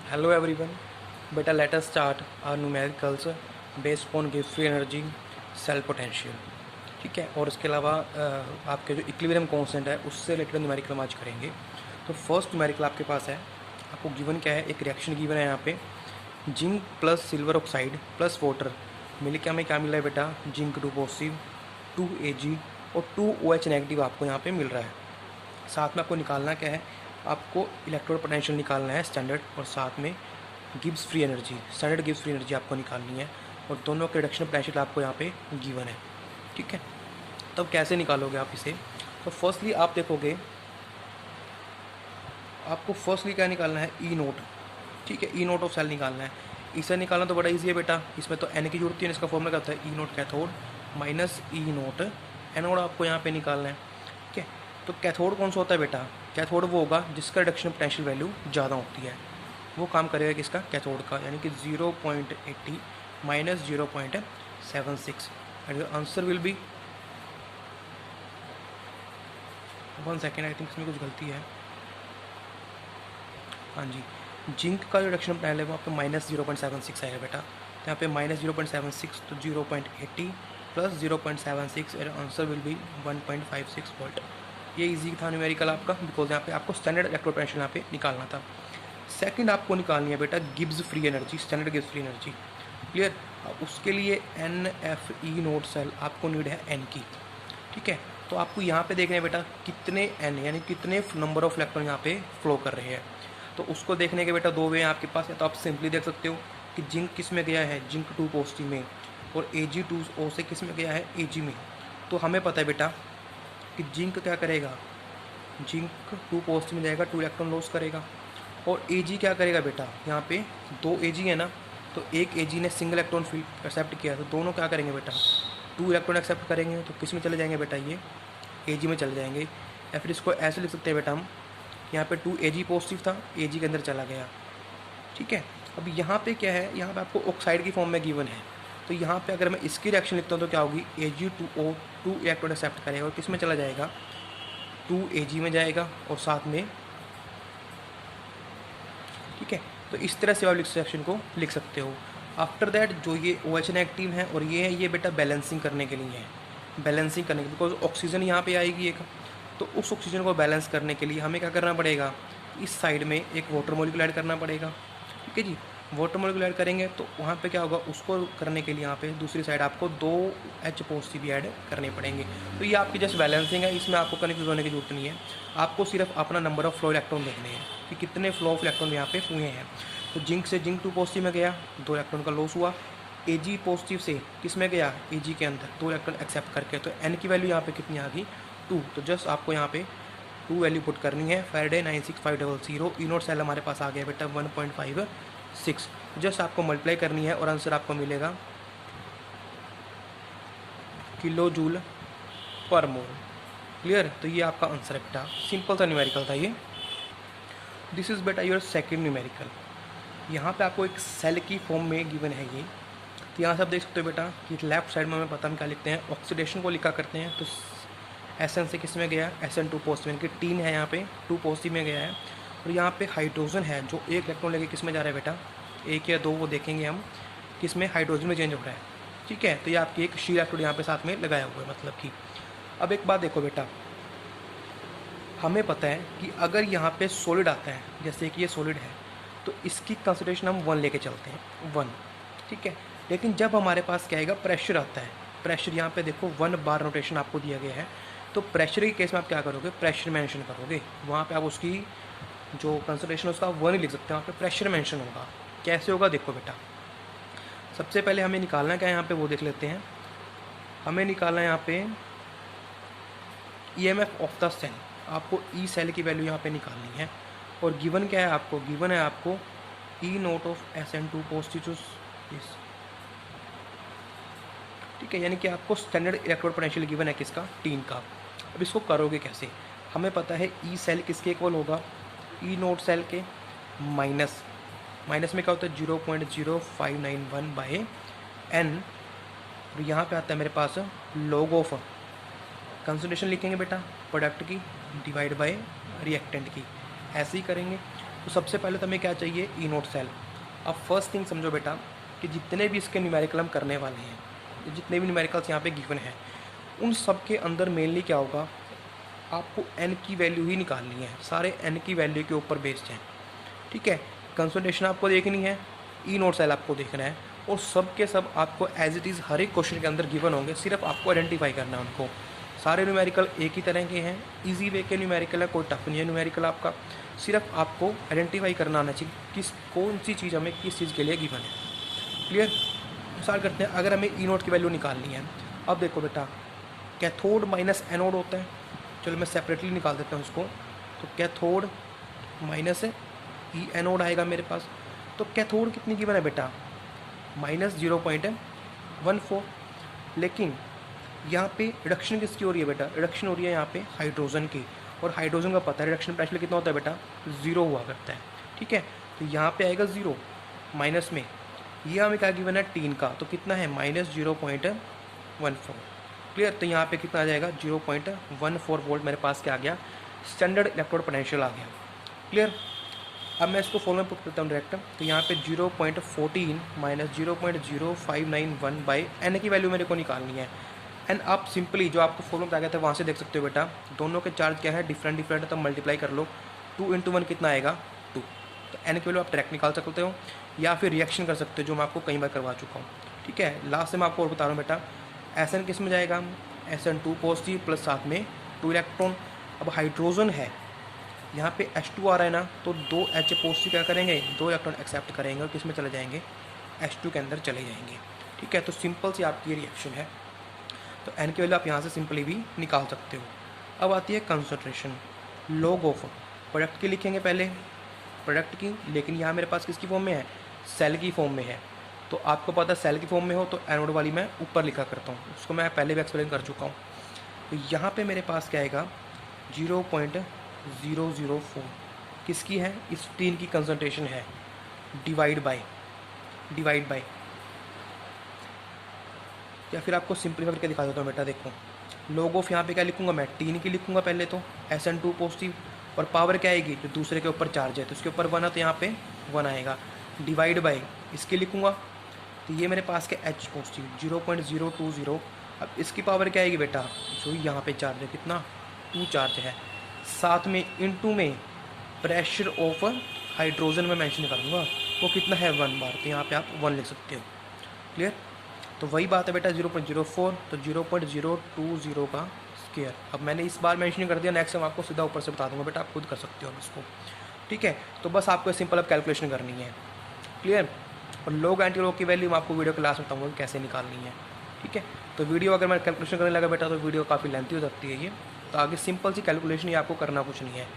Hello everyone. Beta, let us start our numericals based on give free energy cell potential. ठीक है, और इसके अलावा आपके जो इक्विलिब्रियम कांस्टेंट है उससे रिलेटेड न्यूमेरिकल हम आज करेंगे। तो फर्स्ट न्यूमेरिकल आपके पास है, आपको गिवन क्या है, एक रिएक्शन गिवन है यहाँ पे, zinc plus silver oxide plus water मिल के हमें क्या मिल रहा है बेटा, जिंक 2 पॉजिटिव 2 Ag और 2 OH नेगेटिव आपको यहाँ पे मिल रहा है। साथ में आपको निकालना क्या है, आपको इलेक्ट्रोड पोटेंशियल निकालना है स्टैंडर्ड, और साथ में Gibbs free energy, standard Gibbs free energy आपको निकालनी है, और दोनों के रिडक्शन पोटेंशियल आपको यहाँ पे गिवन है। ठीक है, तब कैसे निकालोगे आप इसे? तो फर्स्टली आप देखोगे, आपको फर्स्टली क्या निकालना है, ई नोट। ठीक है, ई नोट ऑफ सेल निकालना है। इसे निकालना तो बड़ा ईजी है बेटा, इसमें तो एन की जरूरत है, इसका फॉर्मूला क्या होता है, ई नोट कैथोड माइनस ई नोट एनोड आपको यहाँ पे निकालना है। ठीक है, तो कैथोड कौन सा होता है बेटा, कैथोड वो होगा जिसका रिडक्शन पोटेंशियल वैल्यू ज़्यादा होती है, वो काम करेगा किसका, कैथोड का, यानी कि 0.80 minus 0.76 and your answer will be 1 second, I think इसमें कुछ गलती है। हाँ जी, जिंक का जो रिडक्शन पोटेंशियल है वो आपका माइनस 0.76 आएगा बेटा, तो यहाँ पे माइनस 0.76 तो 0.80 plus 0.76 and answer will be 1.56 volt. ये इजी था न्यूमेरिकल आपका, बिकॉज यहाँ पे आपको स्टैंडर्ड इलेक्ट्रोड पोटेंशियल यहाँ पे निकालना था। सेकंड आपको निकालनी है बेटा Gibbs free energy, standard Gibbs free energy. Clear? उसके लिए NFE नोट सेल आपको नीड है N की। ठीक है, तो आपको यहाँ पे देखना है बेटा कितने N यानी कितने नंबर ऑफ इलेक्ट्रॉन यहाँ पे फ्लो कर रहे हैं। तो उसको देखने के बेटा दो वे हैं आपके पास, या तो आप सिंपली देख सकते हो कि जिंक किस में गया है, जिंक 2 पॉजिटिव में, और Ag2O से किस में गया है, Ag में। तो हमें पता है बेटा कि जिंक क्या करेगा, जिंक 2 पॉजिटिव में जाएगा, 2 इलेक्ट्रॉन लॉस करेगा, और Ag क्या करेगा बेटा, यहाँ पे 2 Ag है ना, तो एक Ag ने सिंगल इलेक्ट्रॉन फील्ड एक्सेप्ट किया, तो दोनों क्या करेंगे बेटा, 2 इलेक्ट्रॉन एक्सेप्ट करेंगे, तो किस में चले जाएंगे बेटा, ये Ag में चले जाएंगे। या फिर इसको ऐसे लिख सकते हैं बेटा हम, यहाँ पे 2 Ag पॉजिटिव था, Ag के अंदर चला गया। ठीक है, अब यहाँ पे क्या है, यहाँ पे आपको ऑक्साइड की फॉर्म में गिवन है, तो यहाँ पे अगर मैं इसकी रिएक्शन लिखता हूँ तो क्या होगी, Ag2O 2 इलेक्ट्रॉन एक्सेप्ट करेगा और किस में चला जाएगा, 2 Ag में जाएगा, और साथ में, ठीक है, तो इस तरह से आप रिएक्शन को लिख सकते हो। आफ्टर दैट जो ये OH नेगेटिव है और ये है, ये बेटा बैलेंसिंग करने के लिए है, बैलेंसिंग करने के लिए, बिकॉज ऑक्सीजन यहाँ पे आएगी एक, तो उस ऑक्सीजन को बैलेंस करने के लिए हमें क्या करना पड़ेगा, इस साइड में एक वाटर मॉलिक्यूल ऐड करना पड़ेगा। ठीक है जी, वाटर मॉलिक्यूल ऐड करेंगे तो वहाँ पे क्या होगा, उसको करने के लिए यहाँ पे दूसरी साइड आपको 2 H पॉजिटिव भी ऐड करने पड़ेंगे। तो ये आपकी जस्ट बैलेंसिंग है, इसमें आपको कन्फ्यूज होने की जरूरत नहीं है, आपको सिर्फ अपना नंबर ऑफ फ्लो इलेक्ट्रॉन देखने हैं कि कितने फ्लो ऑफ इलेक्ट्रॉन यहाँ पे हुए हैं। तो जिंक से जिंक 2 पॉजिटिव में गया, 2 इलेक्ट्रॉन का लॉस हुआ। Ag पॉजिटिव से किस में गया, Ag के अंदर 2 इलेक्ट्रॉन एक्सेप्ट करके, तो N की वैल्यू यहाँ पे कितनी आ गई, 2। तो जस्ट आपको यहाँ पे 2 वैल्यू पुट करनी है। Faraday 96500 ई नोट सेल हमारे पास आ गया बेटा 1.56, जस्ट आपको मल्टीप्लाई करनी है और आंसर आपको मिलेगा किलो जूल पर मोल। क्लियर? तो ये आपका आंसर है बेटा, सिंपल सा न्यूमेरिकल था ये। दिस इज़ बेटा योर सेकेंड न्यूमेरिकल। यहाँ पे आपको एक सेल की फॉर्म में गिवन है ये, तो यहाँ से आप देख सकते हो बेटा कि लेफ्ट साइड में हमें पता हम क्या लिखते हैं, ऑक्सीडेशन को लिखा करते हैं। तो Sn से किस में गया, Sn2 पॉजिटिव, यानी कि टीन है यहाँ पे 2 पॉजिटिव में गया है, और यहाँ पे हाइड्रोजन है जो एक इलेक्ट्रॉन लेके किस में जा रहा है बेटा, 1 या 2 वो देखेंगे हम, किस में, हाइड्रोजन में चेंज हो रहा है। ठीक है, तो ये आपकी एक शी इलेक्ट्रोड यहाँ पे साथ में लगाया हुआ है, मतलब कि अब एक बात देखो बेटा, हमें पता है कि अगर यहाँ पे सॉलिड आता है, जैसे कि ये सॉलिड है, तो इसकी कंसंट्रेशन हम 1 लेके चलते हैं, 1। ठीक है, लेकिन जब हमारे पास क्या आएगा, प्रेशर आता है, प्रेशर यहाँ पे देखो 1 बार नोटेशन आपको दिया गया है, तो प्रेशर के केस में आप क्या करोगे, प्रेशर मेंशन करोगे, वहाँ पे आप उसकी जो कंसंट्रेशन उसका 1 ही लिख सकते हैं, वहाँ पे प्रेशर मेंशन होगा। कैसे होगा देखो बेटा, सबसे पहले हमें निकालना क्या है यहाँ पे, वो देख लेते हैं। हमें निकालना है यहाँ पे EMF ऑफ द सेल, आपको ई सेल की वैल्यू यहाँ पे निकालनी है, और गिवन क्या है आपको, गिवन है आपको E note of Sn2 positive. ठीक है, यानी कि आपको स्टैंडर्ड इलेक्ट्रोड पोटेंशियल गिवन है किसका, टीन का। अब इसको करोगे कैसे, हमें पता है ई सेल किसके इक्वल होगा, ई नोट सेल के माइनस, माइनस में क्या होता है 0.0591 बाई N, और यहाँ पे आता है मेरे पास लॉग ऑफ कंसंट्रेशन लिखेंगे बेटा प्रोडक्ट की डिवाइड बाय रिएक्टेंट की, ऐसे ही करेंगे। तो सबसे पहले तो हमें क्या चाहिए, ई नोट सेल। अब फर्स्ट थिंग समझो बेटा कि जितने भी इसके न्यूमेरिकल हम करने वाले हैं, जितने भी न्यूमेरिकल्स यहाँ पे गिवन हैं, उन सब के अंदर मेनली क्या होगा, आपको n की वैल्यू ही निकालनी है, सारे n की वैल्यू के ऊपर बेस्ड हैं। ठीक है, कंसंट्रेशन आपको देखनी है, ई नोट सेल आपको देखना है, और सब के सब आपको एज इट इज़ हर एक क्वेश्चन के अंदर गिवन होंगे, सिर्फ आपको आइडेंटिफाई करना है उनको। सारे न्यूमेरिकल एक ही तरह के हैं, इजी वे के न्यूमेरिकल है, कोई टफ नहीं है न्यूमेरिकल आपका, सिर्फ आपको आइडेंटिफाई करना आना चाहिए किस कौन सी चीज़ हमें किस चीज़ के लिए गिवन है। क्लियर, स्टार्ट करते हैं। अगर हमें ई नोट की वैल्यू निकालनी है, अब देखो बेटा कैथोड माइनस एनोड होता है, चलो मैं सेपरेटली निकाल देता हूँ उसको। तो कैथोड माइनस ई एनोड आएगा मेरे पास। तो कैथोड कितनी गिवन है बेटा, -0.14, लेकिन यहाँ पे रिडक्शन किसकी हो रही है बेटा, रिडक्शन हो रही है यहाँ पे हाइड्रोजन की, और हाइड्रोजन का पता है रिडक्शन पोटेंशियल कितना होता है बेटा, 0 हुआ करता है। ठीक है, तो यहाँ पे आएगा 0 माइनस में, ये हमें क्या गिवन है टीन का, तो कितना है -0.14। क्लियर, तो यहाँ पे कितना आ जाएगा 0.14 वोल्ट मेरे पास क्या आ गया, स्टैंडर्ड इलेक्ट्रोड पोटेंशियल आ गया। क्लियर, अब मैं इसको फॉलो में पुट करता हूँ डायरेक्ट। तो यहाँ पे 0.14 माइनस 0.0591 बाई एन की वैल्यू मेरे को निकालनी है। एंड आप सिंपली जो आपको फॉलो में आ गया था वहाँ से देख सकते हो बेटा, दोनों के चार्ज क्या है, डिफरेंट है, तो मल्टीप्लाई कर लो, 2 × 1 कितना आएगा 2। तो एन की वैल्यू आप डायरेक्ट निकाल सकते हो, या फिर रिएक्शन कर सकते हो, जो मैं आपको कई बार करवा चुका हूँ। ठीक है, लास्ट से मैं आपको और बता रहा हूँ बेटा, SN किस में जाएगा, SN2 पॉजिटिव प्लस साथ में 2 इलेक्ट्रॉन। अब हाइड्रोजन है, यहाँ पे H2 आ रहा है ना, तो 2 H पॉजिटिव क्या करेंगे, 2 इलेक्ट्रॉन एक्सेप्ट करेंगे और किस में चले जाएंगे, H2 के अंदर चले जाएंगे। ठीक है, तो सिंपल सी आपकी रिएक्शन है। तो एन की वैल्यू आप यहाँ से सिंपली भी निकाल सकते हो। अब आती है कंसंट्रेशन, लॉग ऑफ प्रोडक्ट की लिखेंगे पहले, प्रोडक्ट की, लेकिन यहाँ मेरे पास किसकी फॉर्म में है, सेल की फॉर्म में है। तो आपको पता है सेल की फॉर्म में हो तो एनोड वाली मैं ऊपर लिखा करता हूँ, उसको मैं पहले भी एक्सप्लेन कर चुका हूँ। तो यहाँ पे मेरे पास क्या आएगा 0.004 किसकी है, इस टीन की कंसंट्रेशन है, डिवाइड बाय या फिर आपको सिंपलीफाई करके दिखा देता हूँ बेटा। देखो लॉग ऑफ यहाँ पे क्या लिखूँगा मैं, टीन की लिखूँगा पहले तो, SN2 पॉजिटिव, और पावर क्या आएगी, जो दूसरे के ऊपर चार्ज है तो उसके ऊपर 1 है तो यहाँ पे 1 आएगा, डिवाइड बाई इसके लिखूँगा, तो ये मेरे पास के H पॉजिटिव 0.020। अब इसकी पावर क्या आएगी बेटा, जो यहाँ पे चार्ज है कितना 2 चार्ज है, साथ में इनटू में प्रेशर ऑफ हाइड्रोजन में मेंशन कर दूँगा, वो कितना है 1 बार, तो यहाँ पे आप 1 लिख सकते हो। क्लियर, तो वही बात है बेटा 0.04, तो 0.020 का स्क्वायर। अब मैंने इस बार मेंशन कर दिया, नेक्स्ट टाइम आपको सीधा ऊपर से बता दूंगा बेटा, आप खुद कर सकते हो इसको। ठीक है, तो बस आपको सिंपल अब कैलकुलेशन करनी है। क्लियर, और लॉग एंटी लॉग की वैल्यू मैं आपको वीडियो क्लास में बताऊँगा कैसे निकालनी है। ठीक है, तो वीडियो अगर मैं कैलकुलेशन करने लगा बेटा तो वीडियो काफ़ी लेंथी हो सकती है ये, तो आगे सिंपल सी कैलकुलेशन, ये आपको करना कुछ नहीं है,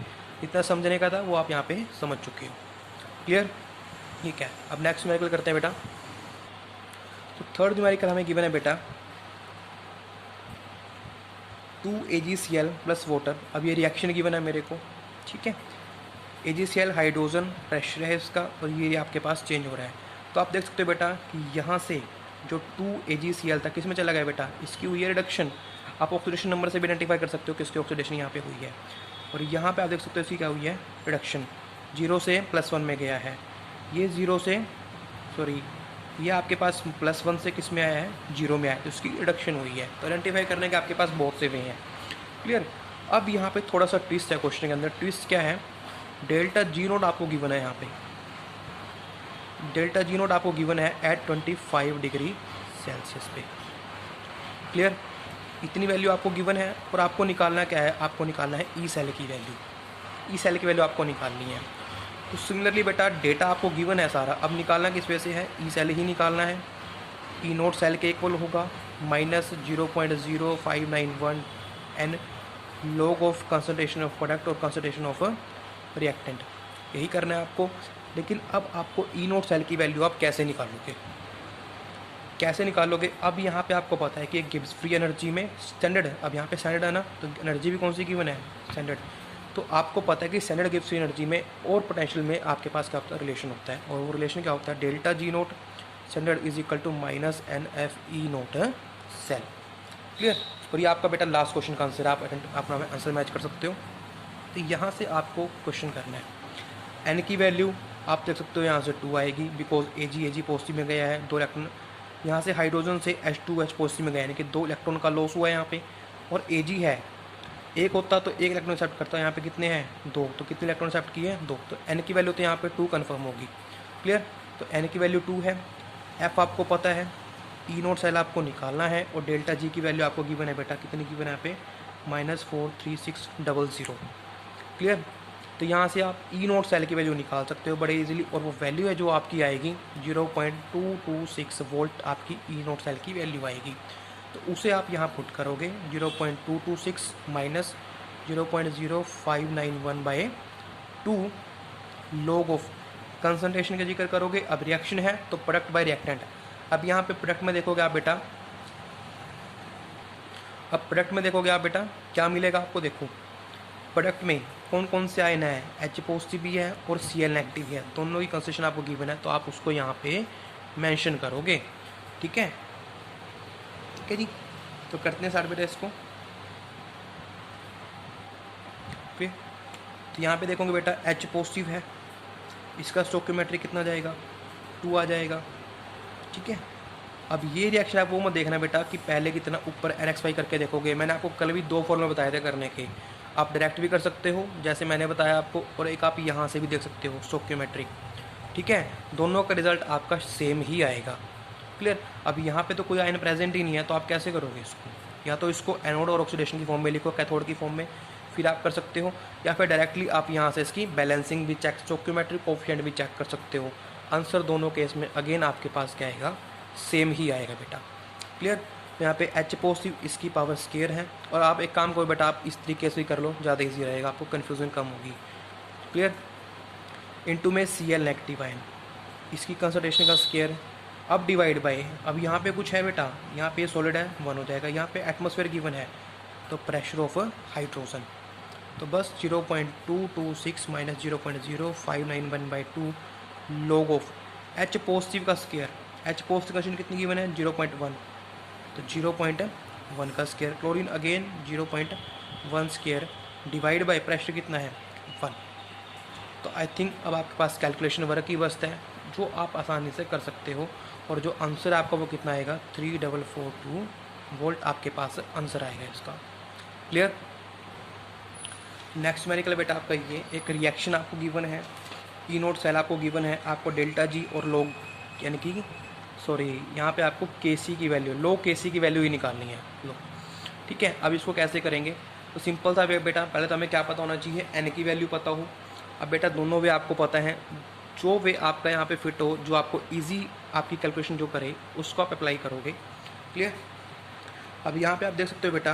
इतना समझने का था वो आप यहाँ पे समझ चुके हो। क्लियर, ठीक है, अब नेक्स्ट न्यूमेरिकल करते हैं बेटा। तो थर्ड न्यूमेरिकल हमें गिवन है बेटा 2 AgCl प्लस वाटर। अब ये रिएक्शन गिवन है मेरे को। ठीक है, AgCl हाइड्रोजन प्रेशर है इसका, और ये आपके पास चेंज हो रहा है। तो आप देख सकते हो बेटा कि यहाँ से जो 2 AgCl था किस में चला गया बेटा, इसकी हुई है रिडक्शन। आप ऑक्सीडेशन नंबर से भी आइडेंटिफाई कर सकते हो कि इसकी ऑक्सीडेशन यहाँ पे हुई है, और यहाँ पे आप देख सकते हो इसकी क्या हुई है रिडक्शन, 0 से +1 में गया है, ये 0 से ये आपके पास +1 से किस में आया है 0 में आया, तो उसकी रिडक्शन हुई है। तो आइडेंटिफाई करने के आपके पास बहुत से वे हैं। क्लियर, अब यहाँ पे थोड़ा सा ट्विस्ट है क्वेश्चन के अंदर। ट्विस्ट क्या है, डेल्टा G नोट आपको गिवन है, यहाँ पे डेल्टा G नोट आपको गिवन है एट 25 डिग्री सेल्सियस पे। क्लियर, इतनी वैल्यू आपको गिवन है, और आपको निकालना क्या है, आपको निकालना है ई सेल की वैल्यू, ई सेल की वैल्यू आपको निकालनी है। तो सिमिलरली बेटा डेटा आपको गिवन है सारा, अब निकालना किस वजह से है, ई सेल ही निकालना है। ई नोट सेल के इक्वल होगा -0.0591 n log of concentration of product और कंसंट्रेशन ऑफ रिएक्टेंट, यही करना है आपको। लेकिन अब आपको ई नोट सेल की वैल्यू आप कैसे निकालोगे, अब यहाँ पे आपको पता है कि गिब्स फ्री एनर्जी में स्टैंडर्ड है, अब यहाँ पे स्टैंडर्ड है ना, तो एनर्जी भी कौन सी गिवन है स्टैंडर्ड। तो आपको पता है कि स्टैंडर्ड गिब्स फ्री एनर्जी में और पोटेंशियल में आपके पास क्या होता है रिलेशन होता है, और वो रिलेशन क्या होता है, delta G naught standard is equal to -NF E naught cell. Clear, और ये आपका बेटा लास्ट क्वेश्चन का आंसर, आप अपना आंसर मैच कर सकते हो। तो यहाँ से आपको क्वेश्चन करना है। एन की वैल्यू आप देख सकते हो यहाँ से 2 आएगी, बिकॉज एजी पॉजिटिव में गया है, 2 इलेक्ट्रॉन यहाँ से हाइड्रोजन से H2H पॉजिटिव में गया, यानी कि 2 इलेक्ट्रॉन का लॉस हुआ है यहाँ पे। और एजी है, एक होता तो 1 इलेक्ट्रॉन एक्सेप्ट करता है, यहाँ पे कितने हैं 2, तो कितने इलेक्ट्रॉन एक्सेप्ट किए हैं 2, तो एन की वैल्यू तो यहाँ पे 2 कन्फर्म होगी। क्लियर, तो एन की वैल्यू 2 है। एफ आपको पता है, ई नोट सेल आपको निकालना है, और डेल्टा जी की वैल्यू आपको गिवन है बेटा, कितनी गिवन है यहाँ पे -43600। क्लियर, तो यहाँ से आप ई नोट सेल की वैल्यू निकाल सकते हो बड़े इजीली, और वो वैल्यू है जो आपकी आएगी 0.226 वोल्ट आपकी ई नोट सेल की वैल्यू आएगी। तो उसे आप यहाँ पुट करोगे 0.226 माइनस 0.0591/2 लॉग ऑफ कंसंट्रेशन का जिक्र करोगे। अब रिएक्शन है तो प्रोडक्ट बाय रिएक्टेंट। अब यहाँ पे प्रोडक्ट में देखोगे आप बेटा, क्या मिलेगा आपको। देखो प्रोडक्ट में कौन कौन से आयन है, H पॉजिटिव भी है और Cl नेगेटिव है, दोनों की कंसंट्रेशन आपको गिवन है, तो आप उसको यहाँ पे मेंशन करोगे। ठीक है जी, तो करते हैं स्टार्ट बेटा इसको। ओके, तो यहाँ पे देखोगे बेटा H पॉजिटिव है, इसका स्टोइकियोमेट्री कितना जाएगा 2 आ जाएगा। ठीक है, अब ये रिएक्शन आप वो मत देखना बेटा कि पहले कितना ऊपर NX5 करके देखोगे। मैंने आपको कल भी 2 फॉर्मूला बताए थे करने के, आप डायरेक्ट भी कर सकते हो जैसे मैंने बताया आपको, और एक आप यहाँ से भी देख सकते हो स्टोइकियोमेट्रिक। ठीक है, दोनों का रिजल्ट आपका सेम ही आएगा। क्लियर, अब यहाँ पे तो कोई आयन प्रेजेंट ही नहीं है, तो आप कैसे करोगे इसको, या तो इसको एनोड और ऑक्सीडेशन की फॉर्म में लिखो, कैथोड की फॉर्म में, फिर आप कर सकते हो, या फिर डायरेक्टली आप यहाँ से इसकी बैलेंसिंग भी चेक, स्टोइकियोमेट्रिक कोफिशिएंट भी चेक कर सकते हो। आंसर दोनों केस में अगेन आपके पास क्या आएगा, सेम ही आएगा बेटा। क्लियर, तो यहाँ पे H पॉजिटिव इसकी पावर स्केयर है, और आप एक काम करो बेटा, आप इस तरीके से ही कर लो, ज़्यादा इजी रहेगा, आपको कन्फ्यूजन कम होगी। क्लियर, इनटू में Cl नेगेटिव आयन, इसकी कंसंट्रेशन का स्केयर, अब डिवाइड बाय, अब यहाँ पे कुछ है बेटा, यहाँ पे सॉलिड है 1 हो जाएगा, यहाँ पे एटमॉस्फेयर गिवन है तो प्रेशर ऑफ हाइड्रोजन, तो बस 0.226 minus 0.0591/2 log of H positive का स्केयर, H पॉजिटिव का कितनी गिवन है 0.1, तो 0.1 का square, chlorine again 0.1 square divide by pressure कितना है 1। तो आई थिंक अब आपके पास कैलकुलेशन वर्क ही बचता है जो आप आसानी से कर सकते हो, और जो आंसर आपका वो कितना आएगा 3442 वोल्ट आपके पास आंसर आएगा इसका। क्लियर, नेक्स्ट मेडिकल बेटा आपका ये एक रिएक्शन आपको गिवन है, ई नोट सेल आपको गिवन है, आपको डेल्टा जी और लॉग यानी कि सॉरी यहाँ पे आपको Kc की वैल्यू, लो Kc की वैल्यू ही निकालनी है लो। ठीक है, अब इसको कैसे करेंगे, तो सिंपल सा वे बेटा, पहले तो हमें क्या पता होना चाहिए, एन की वैल्यू पता हो। अब बेटा दोनों वे आपको पता है, जो वे आपका यहाँ पे फिट हो, जो आपको इजी आपकी कैलकुलेशन जो करे उसको आप अप्लाई करोगे। क्लियर, अब यहाँ पे आप देख सकते हो बेटा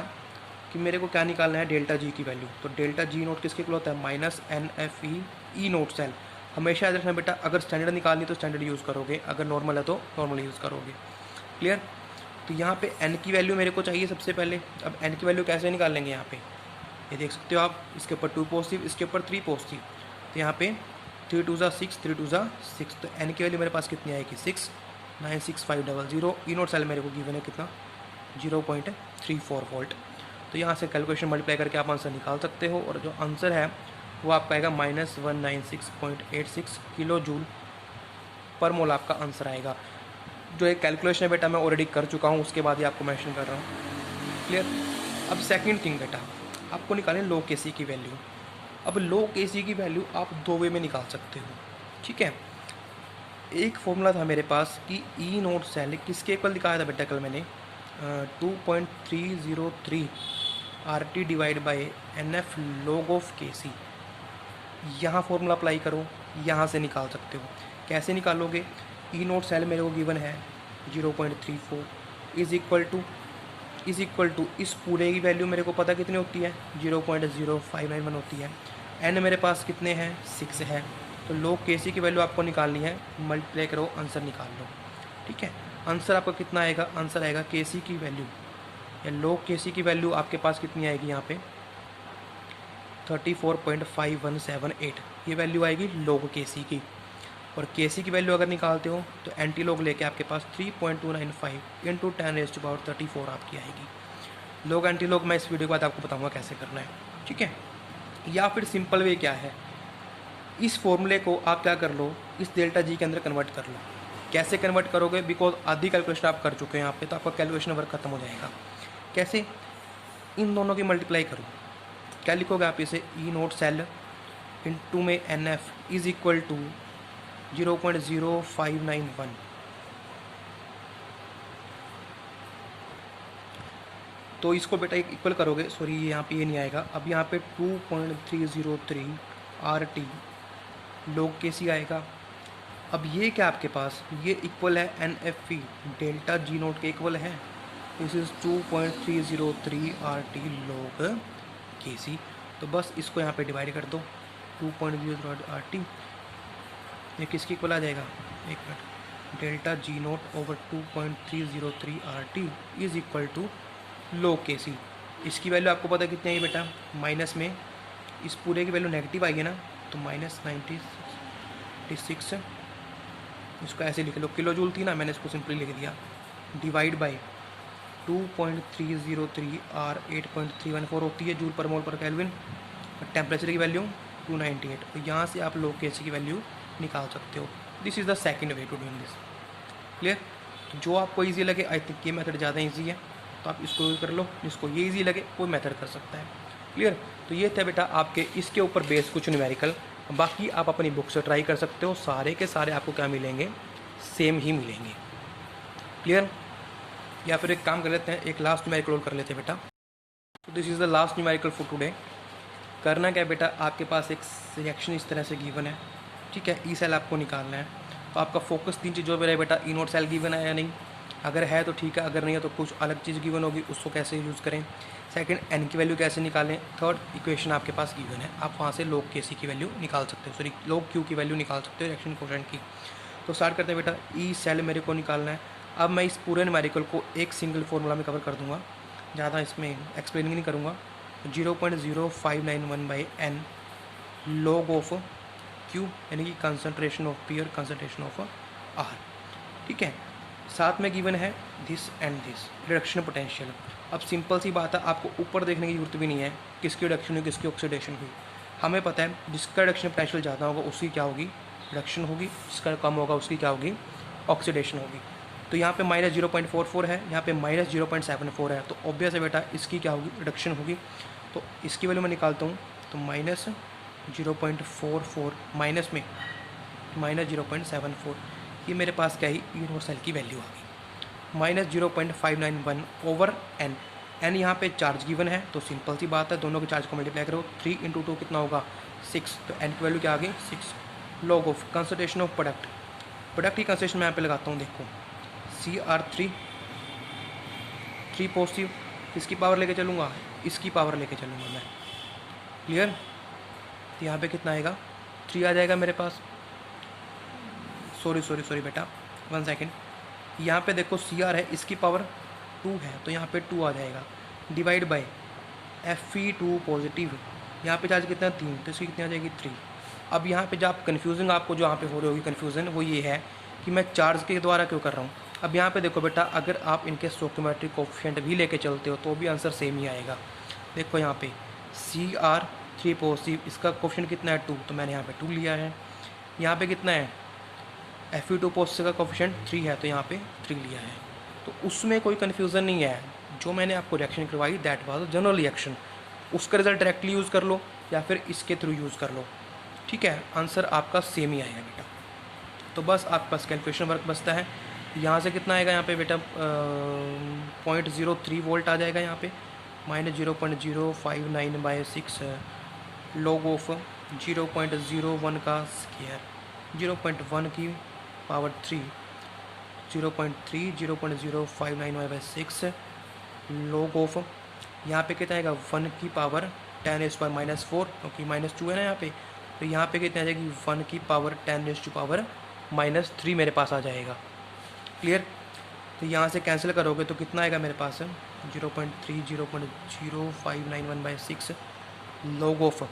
कि मेरे को क्या निकालना है, डेल्टा जी की वैल्यू। तो डेल्टा जी नोट किसके इक्वल होता है -NFE ई नोट सेल। हमेशा याद रखना बेटा, अगर स्टैंडर्ड निकालनी तो स्टैंडर्ड यूज़ करोगे, अगर नॉर्मल है तो नॉर्मल यूज़ करोगे। क्लियर, तो यहाँ पे एन की वैल्यू मेरे को चाहिए सबसे पहले। अब एन की वैल्यू कैसे निकालेंगे, यहाँ पे ये देख सकते हो आप, इसके ऊपर 2 पॉजिटिव, इसके ऊपर 3 पॉजिटिव, तो यहाँ पे 3 2 6, 3 2 6, तो एन की वैल्यू मेरे पास कितनी आएगी 696,500। ई नोट सेल मेरे को गिवन है कितना 0.34 वोल्ट। तो यहाँ से कैलकुलेशन मल्टीप्लाई करके आप आंसर निकाल सकते हो, और जो आंसर है वो आपका आएगा -196.86 किलो जूल पर मोल आपका आंसर आएगा। जो एक कैलकुलेशन है बेटा मैं ऑलरेडी कर चुका हूँ, उसके बाद ही आपको मेंशन कर रहा हूँ। क्लियर, अब सेकंड थिंग बेटा, आपको निकालें लो Kc की वैल्यू। अब लो Kc की वैल्यू आप 2 वे में निकाल सकते हो। ठीक है, एक फॉर्मूला था मेरे पास कि ई नोट सेल किसके इक्वल दिखाया था बेटा कल मैंने 2.303 RT divide by NF log of Kc। यहाँ फॉर्मूला अप्लाई करो, यहाँ से निकाल सकते हो। कैसे निकालोगे, ई नोट सेल मेरे को गिवन है 0.34 इज़ इक्वल टू इस पूरे की वैल्यू मेरे को पता कितनी होती है 0.0591 होती है। एन मेरे पास कितने हैं 6 है, तो लॉग Kc की वैल्यू आपको निकालनी है, मल्टीप्लाई करो आंसर निकाल लो। ठीक है, आंसर आपका कितना आएगा, आंसर आएगा Kc की वैल्यू या लॉग Kc की वैल्यू आपके पास कितनी आएगी यहाँ पे 34.5178, ये वैल्यू आएगी लॉग Kc की। और Kc की वैल्यू अगर निकालते हो तो एंटी लॉग लेके आपके पास 3.295 इंटू 10⁻34 आपकी आएगी। लॉग एंटी लॉग मैं इस वीडियो के बाद आपको बताऊंगा कैसे करना है। ठीक है, या फिर सिंपल वे क्या है, इस फॉर्मूले को आप क्या कर लो, इस डेल्टा जी के अंदर कन्वर्ट कर लो। कैसे कन्वर्ट करोगे, बिकॉज आधी कैलकुलेशन आप कर चुके हैं यहाँ पे, तो आपका कैलकुलेशन वर्क खत्म हो जाएगा। कैसे, इन दोनों की मल्टीप्लाई करो। क्या लिखोगे आप इसे, ई नोट सेल इंटू में n F is equal to 0.0591। तो इसको बेटा इक्वल करोगे, सॉरी यहाँ पे ये नहीं आएगा, अब यहाँ पे 2.303 RT log KC आएगा। अब ये क्या आपके पास, ये इक्वल है NFV डेल्टा जी नोट के इक्वल है। This is 2.303 RT log KC। तो बस इसको यहाँ पे डिवाइड कर दो, 2.03 RT, ये किसके इक्वल आ जाएगा, एक minute, delta G naught over 2.303 RT is equal to log KC। इसकी वैल्यू आपको पता कितनी है बेटा, माइनस में इस पूरे की वैल्यू नेगेटिव आई है ना, तो -96। इसको ऐसे लिख लो, किलो जूल थी ना, मैंने इसको सिंपली लिख दिया, डिवाइड बाई 2.303 R 8.314 होती है जूल पर मोल पर केल्विन। और टेम्परेचर की वैल्यू 298, तो यहाँ से आप log KC की वैल्यू निकाल सकते हो। This is the second way to doing this. Clear, तो जो आपको ईजी लगे, आई थिंक ये मेथड ज़्यादा ईजी है, तो आप इसको यूज़ कर लो, जिसको ये ईजी लगे वो मेथड कर सकता है। क्लियर, तो ये था बेटा आपके इसके ऊपर बेस कुछ न्यूमेरिकल, बाकी आप अपनी बुक से ट्राई कर सकते हो, सारे के सारे आपको क्या मिलेंगे, सेम ही मिलेंगे। क्लियर, या फिर एक काम कर लेते हैं, एक लास्ट न्यूमेरिकल और कर लेते हैं बेटा। तो this is the last numerical for today. करना क्या बेटा, आपके पास एक रिएक्शन इस तरह से गिवन है, ठीक है, ई सेल आपको निकालना है। तो आपका फोकस 3 चीज़ों पर रहे बेटा, ई नोट सेल गिवन है या नहीं, अगर है तो ठीक है, अगर नहीं है तो कुछ अलग चीज़ गिवन होगी, उसको कैसे यूज़ करें। सेकंड, एन की वैल्यू कैसे निकालें। थर्ड, इक्वेशन आपके पास गिवन है, आप वहाँ से log KC की वैल्यू निकाल सकते हो, सॉरी log Q की वैल्यू निकाल सकते हो, रिएक्शन कोएफिशिएंट की। तो स्टार्ट करते हैं बेटा, ई सेल मेरे को निकालना है। अब मैं इस पूरे न्यूमेरिकल को एक सिंगल फॉर्मूला में कवर कर दूंगा, ज़्यादा इसमें एक्सप्लेनिंग नहीं करूँगा। 0.0591/n log ऑफ Q, यानी कि कंसनट्रेशन ऑफ P और कंसनट्रेशन ऑफ R, ठीक है। साथ में गिवन है this and this, reduction potential. अब सिंपल सी बात है, आपको ऊपर देखने की जरूरत भी नहीं है किसकी रिडक्शन हुई किसकी ऑक्सीडेशन हुई। हमें पता है जिसका रिडक्शन पोटेंशियल ज़्यादा होगा उसकी क्या होगी, रिडक्शन होगी, जिसका कम होगा उसकी क्या होगी, ऑक्सीडेशन होगी। तो यहाँ पे -0.44 है, यहाँ पे -0.74 है, तो ऑब्वियस है बेटा इसकी क्या होगी, रिडक्शन होगी। तो इसकी वैल्यू मैं निकालता हूँ, तो -0.44 माइनस में -0.74, ये मेरे पास क्या है, ई नोट सेल की वैल्यू आ गई। -0.591 ओवर n, n यहाँ पे चार्ज गिवन है, तो सिंपल सी बात है, दोनों के चार्ज को मल्टीप्लाई करो, 3 × 2 कितना होगा, 6, तो n की वैल्यू क्या आ गई, 6। Log of concentration of product, product की कंसंट्रेशन मैं यहाँ पे लगाता हूँ, देखो Cr3 पॉजिटिव, इसकी पावर लेके चलूँगा, इसकी पावर लेके चलूँगा मैं। क्लियर, तो यहाँ पे कितना आएगा, 3 आ जाएगा मेरे पास। सॉरी बेटा, 1 सेकेंड, यहाँ पे देखो Cr है, इसकी पावर 2 है, तो यहाँ पे 2 आ जाएगा, डिवाइड बाय Fe2 पॉजिटिव, यहाँ पे चार्ज कितना 3, तो इसकी कितनी आ जाएगी 3। अब यहाँ पे जब आप कन्फ्यूजिंग आपको जो यहाँ पे हो रही होगी कन्फ्यूज़न, वो ये है कि मैं चार्ज के द्वारा क्यों कर रहा हूँ। अब यहाँ पे देखो बेटा, अगर आप इनके स्टोइकोमेट्रिक कोएफिशिएंट भी लेके चलते हो तो भी आंसर सेम ही आएगा। देखो यहाँ पे Cr3 पॉजिटिव, इसका कोएफिशिएंट कितना है 2, तो मैंने यहाँ पे 2 लिया है। यहाँ पे कितना है, Fe2 पॉजिटिव का कोएफिशिएंट 3 है, तो यहाँ पे 3 लिया है। तो उसमें कोई कन्फ्यूज़न नहीं है, जो मैंने आपको रिएक्शन करवाई दैट वाज जनरल रिएक्शन, उसका रिजल्ट डायरेक्टली यूज़ कर लो या फिर इसके थ्रू यूज़ कर लो, ठीक है, आंसर आपका सेम ही आएगा बेटा। तो बस आपके पास कैलकुलेशन वर्क बचता है। यहाँ से कितना आएगा, यहाँ पे बेटा 0.03 वोल्ट आ जाएगा, यहाँ पे -0.059/6 लॉग ऑफ 0.01 का स्क्वायर, 0.1 की पावर 3, 0.3 0.059/6 लॉग ऑफ, यहाँ पे कितना आएगा 1 की पावर 10⁻⁻4, क्योंकि -2 है ना यहाँ पे, तो यहाँ पे कितना आ जाएगी 1 की पावर 10⁻⁻3 मेरे पास आ जाएगा। क्लियर, तो यहाँ से कैंसिल करोगे तो कितना आएगा मेरे पास 0.3 0.0591/6 लॉग ऑफ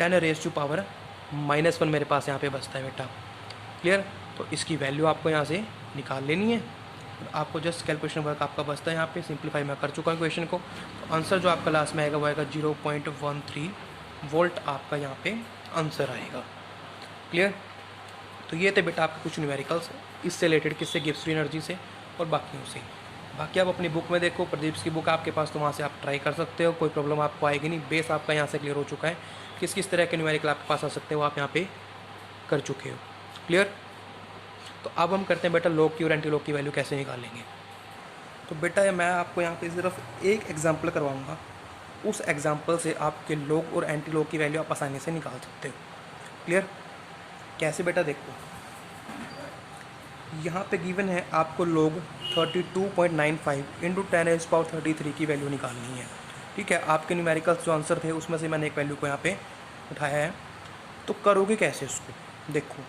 10⁻⁻1 मेरे पास यहाँ पे बचता है बेटा। क्लियर, तो इसकी वैल्यू आपको यहाँ से निकाल लेनी है, और आपको जस्ट कैलकुलेशन वर्क आपका बचता है। यहाँ पे सिंप्लीफाई मैं कर चुका हूँ क्वेश्चन को, तो आंसर जो आपका लास्ट में आएगा वो आएगा 0.13 वोल्ट, आपका यहाँ पे आंसर आएगा। क्लियर। तो ये थे बेटा आपके कुछ न्यूमेरिकल्स इससे रिलेटेड, किससे, गिब्स फ्री एनर्जी से और बाकियों से। बाकी आप अपनी बुक में देखो, प्रदीप की बुक आपके पास, तो वहाँ से आप ट्राई कर सकते हो, कोई प्रॉब्लम आपको आएगी नहीं। बेस आपका यहाँ से क्लियर हो चुका है, किस किस तरह के न्यूमेरिकल आपके पास आ सकते हो आप यहाँ पे कर चुके हो। क्लियर। तो अब हम करते हैं बेटा लॉग की और एंटी लॉग की वैल्यू कैसे निकालेंगे। तो बेटा मैं आपको यहाँ पे सिर्फ एक एग्जांपल करवाऊँगा, उस एग्जांपल से आपके लॉग और एंटी लॉग की वैल्यू आप आसानी से निकाल सकते हो। क्लियर। कैसे बेटा, देखो यहाँ पे गिवन है आपको log 32.95 इंटू 10⁻³ की वैल्यू निकालनी है। ठीक है, आपके न्यूमेरिकल्स जो आंसर थे उसमें से मैंने एक वैल्यू को यहाँ पे उठाया है। तो करोगे कैसे उसको, देखो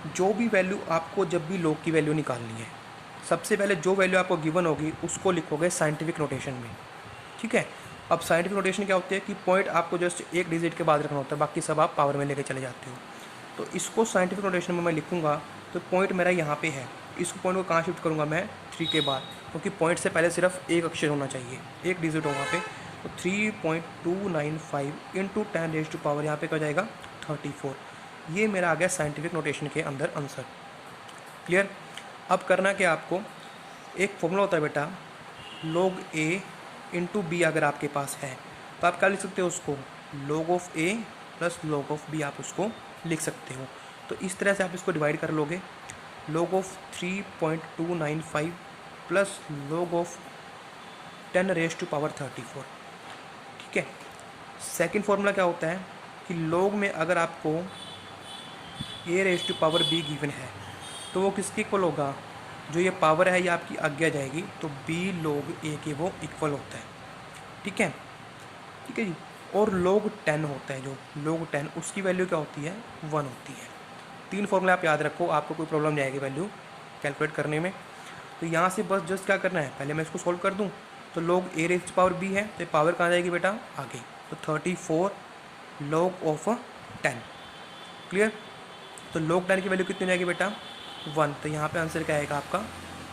जो भी वैल्यू आपको, जब भी log की वैल्यू निकालनी है, सबसे पहले जो वैल्यू आपको गिवन होगी उसको लिखोगे साइंटिफिक नोटेशन में। ठीक है, अब साइंटिफिक नोटेशन क्या होती है कि पॉइंट आपको जस्ट एक डिजिट के बाद रखना होता है, बाकी सब आप पावर में लेके चले जाते हो। तो इसको साइंटिफिक नोटेशन में मैं लिखूंगा, तो पॉइंट मेरा यहाँ पे है, इसको पॉइंट को कहाँ शिफ्ट करूँगा मैं, 3 के बाद, क्योंकि पॉइंट से पहले सिर्फ एक अक्षर होना चाहिए, एक डिजिट हो वहाँ पे। तो 3.295 इंटू 10⁻⁴ यहाँ पे क्या हो जाएगा 34। ये मेरा आ गया साइंटिफिक नोटेशन के अंदर आंसर। क्लियर। अब करना क्या आपको, एक फॉर्मूला होता है बेटा log A इंटू बी, अगर आपके पास है तो आप क्या लिख सकते हो उसको, log of A plus log of B आप उसको लिख सकते हो। तो इस तरह से आप इसको डिवाइड कर लोगे, log of 3.295 plus log of 10⁻34। ठीक है। सेकंड फॉर्मूला क्या होता है कि log में अगर आपको A⁻B गिवन है तो वो किसके इक्वल होगा, जो ये पावर है ये आपकी आगे आ जाएगी, तो B log A के वो इक्वल होता है। ठीक है, ठीक है जी। और log 10 होता है, जो log 10 उसकी वैल्यू क्या होती है, 1 होती है। 3 फॉर्मूले आप याद रखो, आपको कोई प्रॉब्लम नहीं आएगी वैल्यू कैलकुलेट करने में। तो यहाँ से बस जस्ट क्या करना है, पहले मैं इसको सॉल्व कर दूँ। तो log A⁻B है, तो पावर कहाँ जाएगी बेटा, आगे, तो 34 log ऑफ 10। क्लियर। तो log 10 की वैल्यू कितनी जाएगी बेटा, 1। तो यहाँ पे आंसर क्या आएगा आपका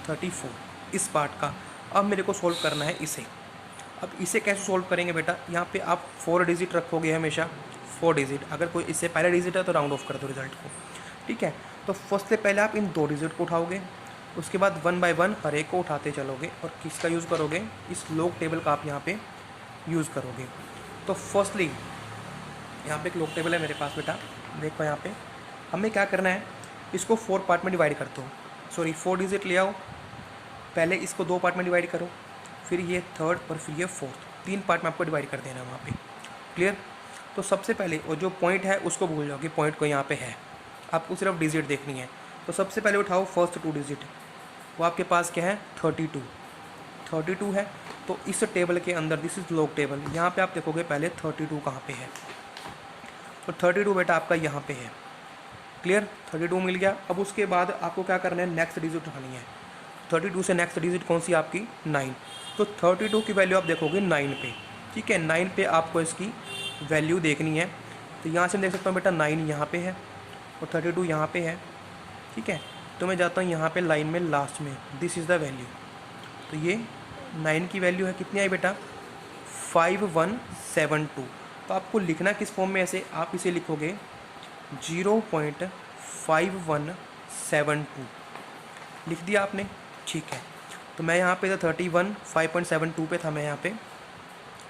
34 इस पार्ट का। अब मेरे को सॉल्व करना है इसे। अब इसे कैसे सॉल्व करेंगे बेटा, यहाँ पे आप 4 डिजिट रखोगे हमेशा, 4 डिजिट। अगर कोई इससे पहले डिजिट है तो राउंड ऑफ कर दो रिजल्ट को। ठीक है, तो फर्स्ट से पहले आप इन 2 डिजिट को उठाओगे, उसके बाद 1 बाय 1 हर एक को उठाते चलोगे, और किसका यूज़ करोगे, इस log टेबल का आप यहाँ पे यूज़ करोगे। तो फर्स्टली यहाँ पे एक log टेबल है मेरे पास बेटा, देखो यहाँ पे हमें क्या करना है, इसको 4 पार्ट में डिवाइड करते हो, सॉरी 4 डिजिट ले आओ, पहले इसको 2 पार्ट में डिवाइड करो, फिर ये थर्ड और फिर ये फोर्थ, 3 पार्ट में आपको डिवाइड कर देना है वहाँ पे। क्लियर। तो सबसे पहले और जो पॉइंट है उसको भूल जाओ कि पॉइंट को यहाँ पे है, आपको सिर्फ डिजिट देखनी है। तो सबसे पहले उठाओ फर्स्ट 2 डिजिट, वो आपके पास क्या है 32 है। तो इस टेबल के अंदर, दिस इज log टेबल, यहाँ पे आप देखोगे पहले 32 कहाँ पे है, तो 32 बेटा आपका यहाँ पे है। क्लियर, 32 मिल गया। अब उसके बाद आपको क्या करना है, नेक्स्ट डिजिट उठानी है। 32 से नेक्स्ट डिजिट कौन सी आपकी, 9। तो 32 की वैल्यू आप देखोगे 9 पे। ठीक है, 9 पे आपको इसकी वैल्यू देखनी है। तो यहाँ से देख सकता हूँ बेटा 9 यहाँ पे है और 32 यहाँ पे है। ठीक है, तो मैं जाता हूँ यहाँ पे लाइन में लास्ट में, दिस इज़ द वैल्यू। तो ये 9 की वैल्यू है, कितनी आई बेटा 5172। तो आपको लिखना किस फॉर्म में, ऐसे आप इसे लिखोगे 0.5172 लिख दिया आपने। ठीक है, तो मैं यहाँ पे था 31 5.72 पे था मैं यहाँ पे।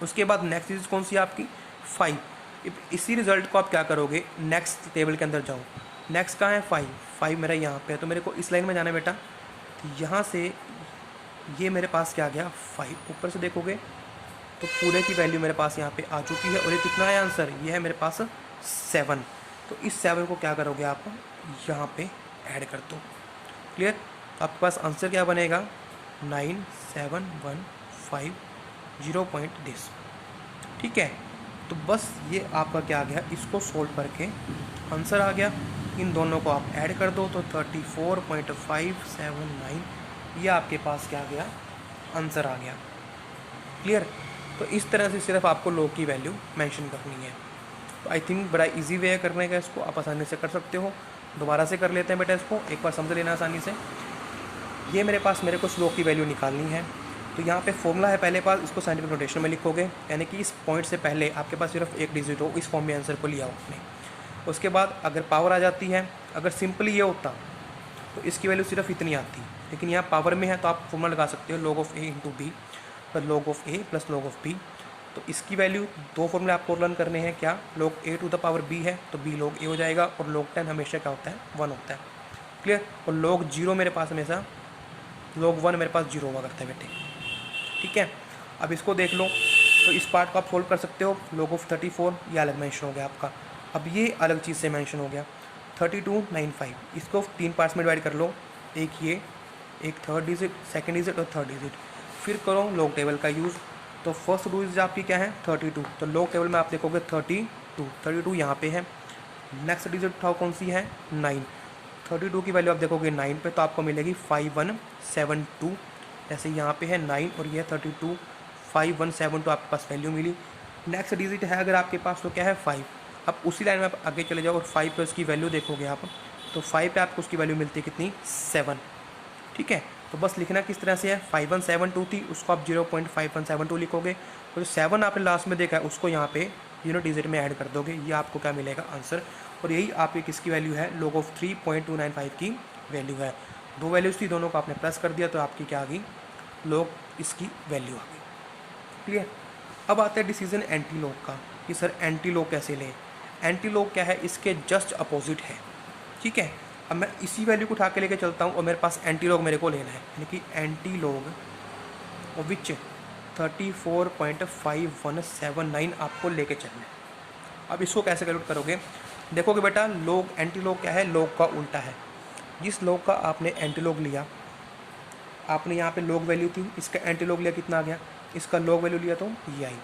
उसके बाद नेक्स्ट डिजिट कौन सी है आपकी 5। इसी रिजल्ट को आप क्या करोगे, नेक्स्ट टेबल के अंदर जाओ, नेक्स्ट कहाँ है 5 मेरा यहाँ पे है। तो मेरे को इस लाइन में जाना है बेटा, तो यहाँ से ये मेरे पास क्या आ गया 5, ऊपर से देखोगे तो पूरे की वैल्यू मेरे पास यहाँ पे आ चुकी है। और ये कितना है आंसर, ये है मेरे पास 7। तो इस 7 को क्या करोगे आप यहाँ पे ऐड कर दो। क्लियर, आपके पास आंसर क्या बनेगा 9715 दिस। ठीक है, तो बस ये आपका क्या आ गया, इसको सोल्व करके आंसर आ गया। इन दोनों को आप ऐड कर दो तो 34.579 ये आपके पास क्या आ गया, आंसर आ गया। क्लियर, तो इस तरह से सिर्फ आपको log की वैल्यू मेंशन करनी है। तो आई थिंक बड़ा इजी वे है करने का, इसको आप आसानी से कर सकते हो। दोबारा से कर लेते हैं बेटा, इसको एक बार समझ लेना आसानी से। ये मेरे को log की वैल्यू निकालनी है। तो यहाँ पे फॉर्मूला है पहले पास, इसको साइंटिफिक नोटेशन में लिखोगे, यानी कि इस पॉइंट से पहले आपके पास सिर्फ एक डिजिट हो, इस फॉर्म में आंसर को लिया हो आपने। उसके बाद अगर पावर आ जाती है, अगर सिंपली ये होता तो इसकी वैल्यू सिर्फ इतनी आती, लेकिन यहाँ पावर में है तो आप फॉर्मूला लगा सकते हो log of a into B plus log of a plus log of b। तो इसकी वैल्यू दो फॉर्मूले आपको लर्न करने हैं, क्या log a to the power b है तो b log a हो जाएगा, और log 10 हमेशा क्या होता है 1 होता है, क्लियर। और log 0 मेरे पास हमेशा, log 1 मेरे पास 0 हुआ करता है बेटे, ठीक है। अब इसको देख लो, तो इस पार्ट को आप सोल्व कर सकते हो। log ऑफ 34 ये अलग मेंशन हो गया आपका, अब ये अलग चीज़ से मेंशन हो गया 3295। इसको 3 पार्ट्स में डिवाइड कर लो, एक ये, एक थर्ड डिजिट, सेकंड डिजिट और थर्ड डिजिट, फिर करो लॉग टेबल का यूज़। तो फर्स्ट डिजिट आपकी क्या है 32, तो लॉग टेबल में आप देखोगे 32 यहाँ पे है। नेक्स्ट डिजिट उठाओ, कौन सी है 9, 32 की वैल्यू आप देखोगे 9 पे तो आपको मिलेगी 5172। जैसे यहाँ पे है 9 और ये 32, 5172 आपके पास वैल्यू मिली। नेक्स्ट डिजिट है अगर आपके पास तो क्या है 5। अब उसी लाइन में आप आगे चले जाओ और 5 पे उसकी वैल्यू देखोगे आप, तो 5 पे आपको उसकी वैल्यू मिलती है कितनी 7, ठीक है। तो बस लिखना किस तरह से है, 5172 थी, उसको आप 0.5172 लिखोगे, और जो 7 आपने लास्ट में देखा है उसको यहाँ पे यूनिट डिजिट में ऐड कर दोगे, ये आपको क्या मिलेगा आंसर। और यही आपकी किसकी वैल्यू है, log ऑफ 3.295 की वैल्यू है। दो वैल्यूज़ थी, दोनों को आपने प्लस कर दिया तो आपकी क्या आ गई, log इसकी वैल्यू आ गई, क्लियर। अब आते हैं डिसीजन एंटी लॉग का, कि सर एंटी लॉग कैसे लें। एंटी लॉग क्या है, इसके जस्ट अपोजिट है, ठीक है। अब मैं इसी वैल्यू को उठा के लेके चलता हूँ और मेरे पास एंटी लॉग मेरे को लेना है, यानी कि एंटी लॉग विच 34.5179 आपको लेके चलना है। अब इसको कैसे कैलकुलेट करोगे, देखोगे बेटा लॉग एंटी लॉग क्या है, लॉग का उल्टा है। जिस लॉग का आपने एंटी लॉग लिया, आपने यहाँ पे लॉग वैल्यू थी, इसका एंटी लॉग लिया कितना आ गया, इसका लॉग वैल्यू लिया तो ये आई।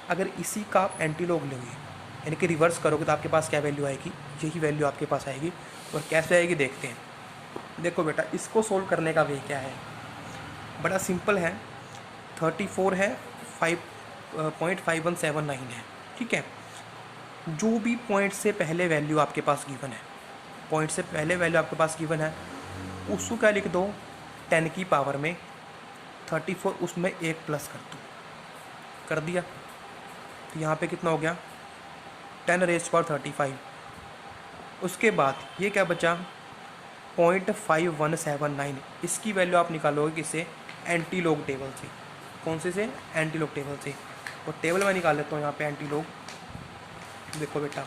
अगर इसी का आप एंटी लॉग लोगे, यानी कि रिवर्स करोगे, तो आपके पास क्या वैल्यू आएगी, यही वैल्यू आपके पास आएगी। और कैसे आएगी देखते हैं। देखो बेटा इसको सोल्व करने का वे क्या है, बड़ा सिंपल है। 34 है, 5.5179 है, ठीक है। जो भी पॉइंट से पहले वैल्यू आपके पास गिवन है, पॉइंट से पहले वैल्यू आपके पास गिवन है, उसको क्या लिख दो 10 की पावर में 34, उसमें एक प्लस कर दो, कर दिया। तो यहाँ पे कितना हो गया 10⁻35। उसके बाद ये क्या बचा 0.5179, इसकी वैल्यू आप निकालोगे किससे, एंटी लॉग टेबल से। कौन से एंटी लॉग टेबल से। और टेबल में निकाल लेता हूँ यहाँ पे एंटी लॉग। देखो बेटा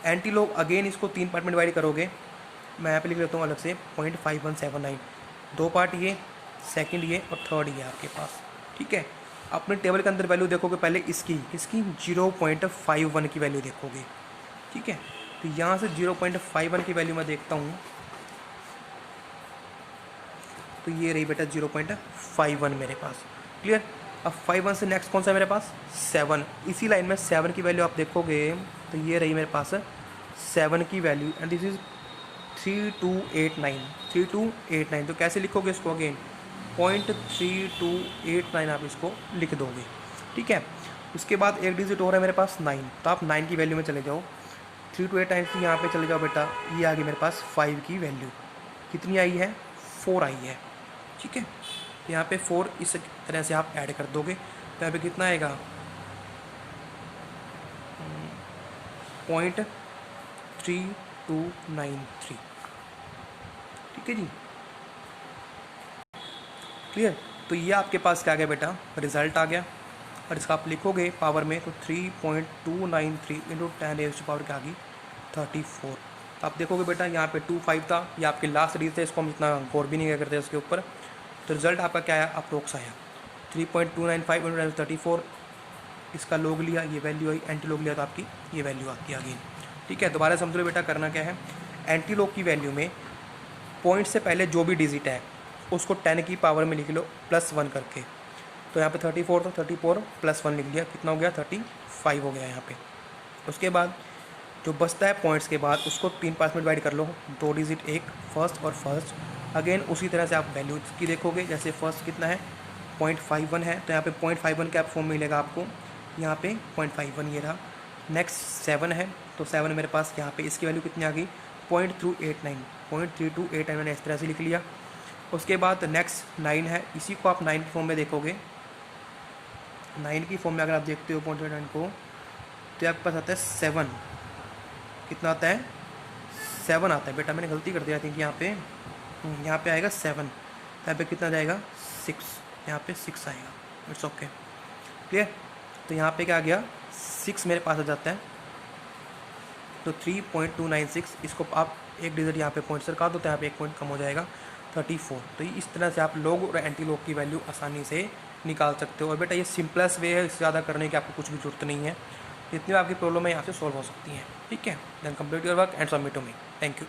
एंटी लॉग अगेन इसको 3 पार्ट में डिवाइड करोगे, मैं यहाँ पे लिख लेता हूँ अलग से 0.5179, 2 पार्ट ये, सेकंड ये और थर्ड ये आपके पास, ठीक है। अपने टेबल के अंदर वैल्यू देखोगे पहले इसकी 0.51 की वैल्यू देखोगे, ठीक है। तो यहाँ से 0.51 की वैल्यू मैं देखता हूँ, तो ये रही बेटा 0.51 मेरे पास, क्लियर। अब 51 से नेक्स्ट कौन सा है मेरे पास 7, इसी लाइन में 7 की वैल्यू आप देखोगे तो ये रही मेरे पास 7 की वैल्यू, एंड दिस इज 3289। तो कैसे लिखोगे इसको अगेन 0.3289 आप इसको लिख दोगे, ठीक है। उसके बाद एक डिजिट और है मेरे पास 9, तो आप 9 की वैल्यू में चले जाओ, 328 यहाँ पे चले जाओ बेटा, ये आ गई मेरे पास 5 की वैल्यू, कितनी आई है 4 आई है, ठीक है। तो यहाँ पे 4 इस तरह से आप ऐड कर दोगे, तो यहाँ पे कितना आएगा 0.3293, ठीक है जी, क्लियर। तो ये आपके पास क्या आ गया बेटा, रिजल्ट आ गया। और इसका आप लिखोगे पावर में तो 3.293 इंटू 10 पावर क्या आ गई 34। तो आप देखोगे बेटा यहाँ पे 25 था, ये आपके लास्ट डिजिट है, इसको हम इतना गौर भी नहीं करते इसके ऊपर। तो रिजल्ट आपका क्या आया, अप्रोक्स आया 3.295 इंटू 34, इसका लॉग लिया ये वैल्यू आई, एंटी लॉग लिया तो आपकी ये वैल्यू आती है, ठीक है। दोबारा समझ लो बेटा करना क्या है, एंटी लॉग की वैल्यू में पॉइंट से पहले जो भी डिजिट है उसको 10 की पावर में लिख लो +1 करके। तो यहाँ पे 34 तो 34 +1 लिख लिया, कितना हो गया 35 हो गया यहाँ पे। उसके बाद जो बचता है पॉइंट्स के बाद उसको 3 पार्ट्स में डिवाइड कर लो, 2 डिजिट, एक फर्स्ट और फर्स्ट। अगेन उसी तरह से आप वैल्यू की देखोगे, जैसे फर्स्ट कितना है 0.51 है, तो यहाँ पे 0.51 के आप फॉर्म में मिलेगा आपको, यहाँ पे 0.51 ये रहा। नेक्स्ट 7 है, तो 7 मेरे पास यहाँ पे इसकी वैल्यू कितनी आ गई 0.3289 मैंने इस तरह से लिख लिया। उसके बाद नेक्स्ट 9 है, इसी को आप 9 की फॉर्म में देखोगे, 9 की फॉर्म में अगर आप देखते हो 0.9 को, तो आपके पास आता है 7, कितना आता है 7 आता है बेटा, मैंने गलती कर दिया थी कि यहाँ पे आएगा 7, यहाँ पे कितना जाएगा 6, यहाँ पे 6 आएगा। It's okay, clear. तो यहाँ पे क्या आ गया 6 मेरे पास आ जाता है, तो 3.296, इसको आप एक डिजिट यहाँ पे पॉइंट से काट दो तो यहाँ पे एक पॉइंट कम हो जाएगा 34। तो इस तरह से आप लॉग और एंटी लॉग की वैल्यू आसानी से निकाल सकते हो। और बेटा ये सिंपलेस्ट वे है, इससे ज़्यादा करने की आपको कुछ भी जरूरत नहीं है, जितनी आपकी प्रॉब्लम है यहाँ से सॉल्व हो सकती हैं। ठीक है, then complete your work and submit to me. Thank you.